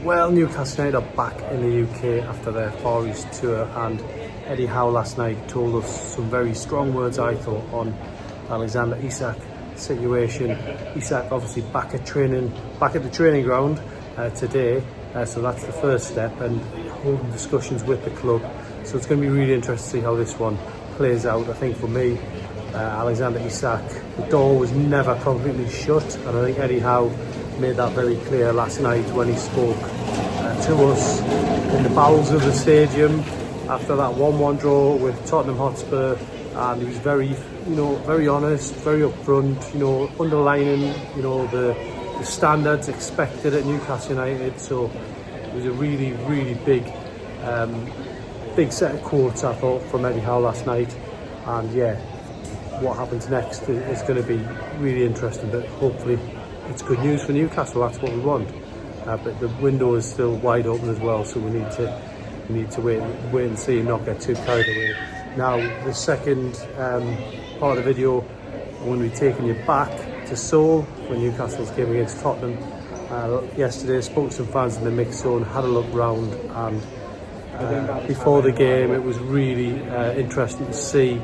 Well, Newcastle United are back in the UK after their Far East tour, and Eddie Howe last night told us some very strong words, I thought, on Alexander Isak situation. Isak obviously back at the training ground today, so that's the first step, and holding discussions with the club. So it's going to be really interesting to see how this one plays out. I think for me, Alexander Isak, the door was never completely shut, and I think Eddie Howe made that very clear last night when he spoke to us in the bowels of the stadium after that 1-1 draw with Tottenham Hotspur, and he was very honest, very upfront, underlining, the standards expected at Newcastle United. So it was a really, really big set of quotes, I thought, from Eddie Howe last night. And yeah, what happens next is going to be really interesting, but hopefully it's good news for Newcastle. That's what we want. But the window is still wide open as well, so we need to wait and see and not get too carried away. Now, the second part of the video, I'm going to be taking you back to Seoul when Newcastle's game against Tottenham. Yesterday, spoke to some fans in the mix zone, had a look round, and before the game, it was really interesting to see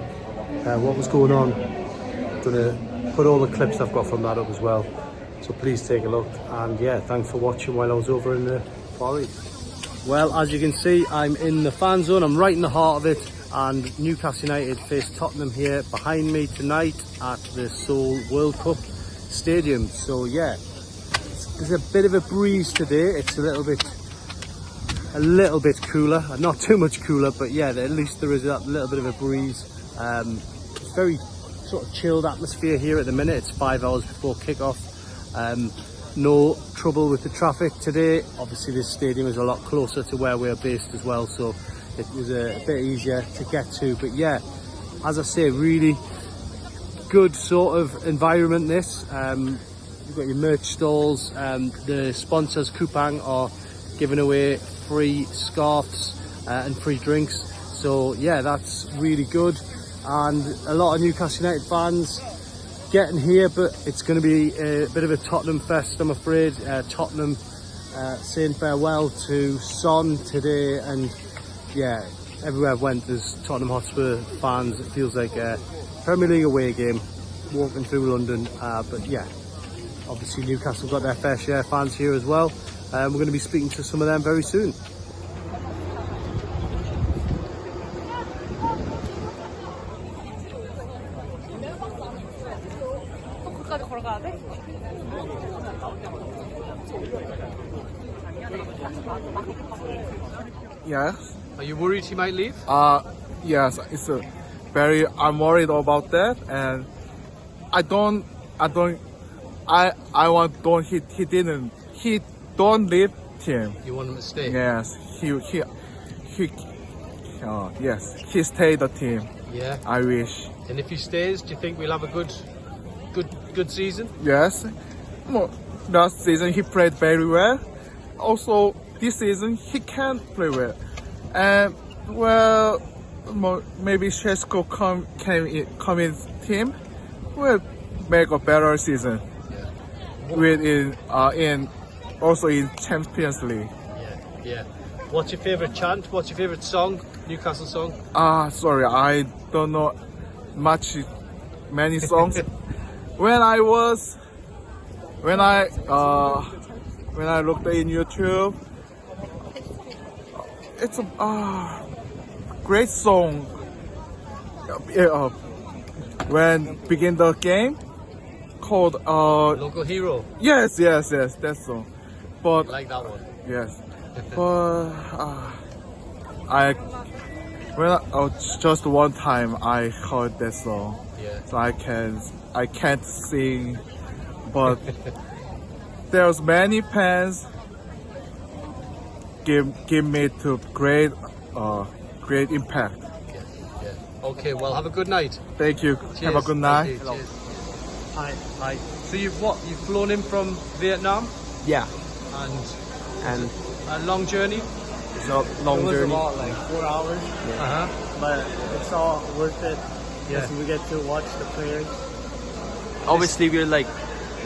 what was going on. I'm going to put all the clips I've got from that up as well. So please take a look, and yeah, thanks for watching while I was over in the Far East. Well, as you can see, I'm in the fan zone. I'm right in the heart of it, and Newcastle United face Tottenham here behind me tonight at the Seoul World Cup Stadium. So yeah, there's a bit of a breeze today. It's a little bit cooler, not too much cooler, but yeah, at least there is that little bit of a breeze. It's very sort of chilled atmosphere here at the minute. It's 5 hours before kickoff. No trouble with the traffic today. Obviously this stadium is a lot closer to where we're based as well, so it was a bit easier to get to. But yeah, as I say, really good sort of environment this. You've got your merch stalls, the sponsors Coupang are giving away free scarves and free drinks, so yeah, that's really good. And a lot of Newcastle United fans getting here, but it's going to be a bit of a Tottenham fest, I'm afraid. Tottenham saying farewell to Son today, and yeah, everywhere I've went there's Tottenham Hotspur fans. It feels like a Premier League away game walking through London, but yeah, obviously Newcastle got their fair share of fans here as well. We're going to be speaking to some of them very soon. Yes. Are you worried he might leave? Yes. I'm worried about that, and he don't leave team. You want him to stay? Yes. Yes. He stay the team. Yeah. I wish. And if he stays, do you think we'll have a good season? Yes. Well, last season he played very well. Also, this season he can't play well. And well, maybe Shesko come in team will make a better season. Yeah. In also in Champions League. Yeah. What's your favourite chant? What's your favourite song? Newcastle song? Sorry, I don't know many songs. When I looked in YouTube, it's a great song. When begin the game, called Local Hero. Yes, that song. But I like that one. yes, but just one time I heard that song. Yeah. So I can't sing, but there's many fans give me to great impact. Yeah. Okay, well, have a good night. Thank you. Cheers. Have a good night. Hello. Hi. So you've flown in from Vietnam? Yeah, And a long journey? it's a long journey. About like 4 hours, but it's all worth it. Yeah. Because we get to watch the players. Obviously, we're like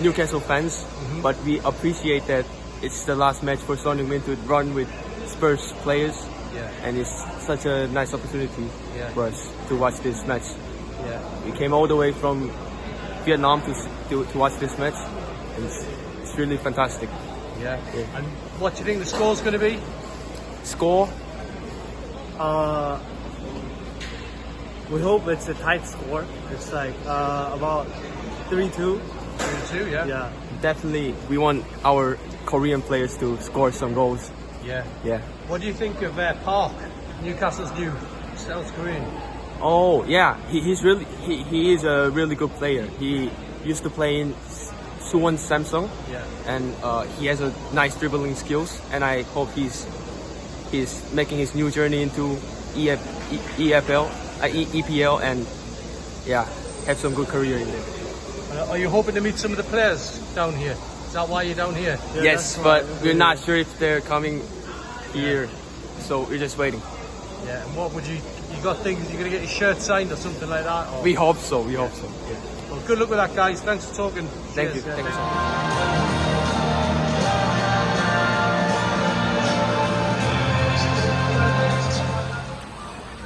Newcastle fans, but we appreciate that it's the last match for Son Heung-min to run with Spurs players, Yeah. and it's such a nice opportunity Yeah. for us to watch this match. Yeah. We came all the way from Vietnam to watch this match, and it's really fantastic. Yeah. And what do you think the score's going to be? Score? We hope it's a tight score. It's like about 3-2. 2, yeah. Yeah. Definitely, we want our Korean players to score some goals. Yeah. Yeah. What do you think of Park, Newcastle's new South Korean? Oh yeah, he is a really good player. He used to play in Suwon Samsung, Yeah. and he has a nice dribbling skills. And I hope he's making his new journey into EPL, and yeah, have some good career in there. Are you hoping to meet some of the players down here? Is that why you're down here? Yes, but we're not sure if they're coming here, so we're just waiting. Yeah. And what would you got things? You're going to get your shirt signed or something like that? Or? We hope so. We hope so. Yeah. Well, good luck with that, guys. Thanks for talking. Thank you. Cheers. Thank you so much.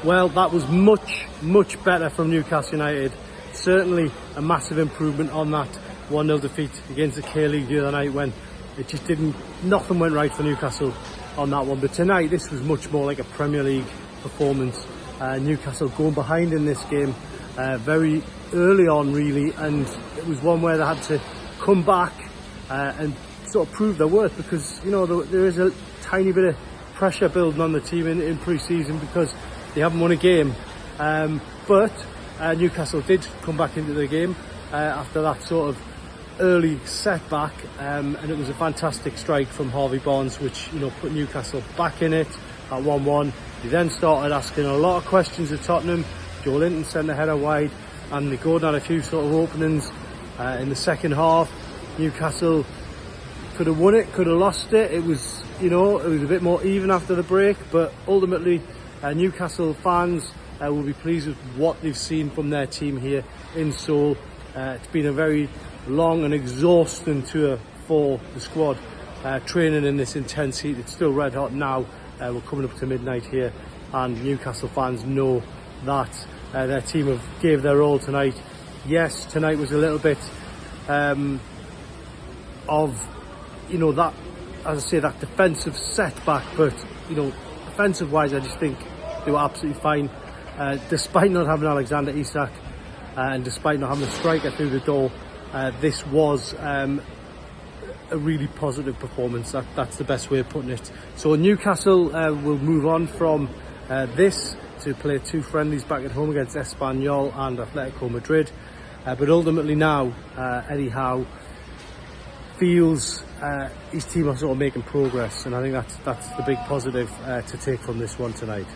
Well, that was much better from Newcastle United. Certainly a massive improvement on that 1-0 defeat against the K-League the other night, when it just nothing went right for Newcastle on that one. But tonight, this was much more like a Premier League performance. Newcastle going behind in this game very early on, really, and it was one where they had to come back and sort of prove their worth, because you know there is a tiny bit of pressure building on the team in pre-season because they haven't won a game. But Newcastle did come back into the game after that sort of early setback, and it was a fantastic strike from Harvey Barnes, which put Newcastle back in it at 1-1. He then started asking a lot of questions of Tottenham. Joe Linton sent the header wide, and Gordon had a few sort of openings in the second half. Newcastle could have won it, could have lost it. It was it was a bit more even after the break, but ultimately Newcastle fans will be pleased with what they've seen from their team here in Seoul. It's been a very long and exhausting tour for the squad, training in this intense heat. It's still red hot now. We're coming up to midnight here, and Newcastle fans know that their team gave their all tonight. Yes, tonight was a little bit of that, as I say, that defensive setback, but defensive wise I just think they were absolutely fine, despite not having Alexander Isak and despite not having a striker through the door. This was a really positive performance. That's the best way of putting it. So Newcastle will move on from this to play 2 friendlies back at home against Espanyol and Atletico Madrid, but ultimately now Eddie Howe feels his team are sort of making progress, and I think that's the big positive to take from this one tonight.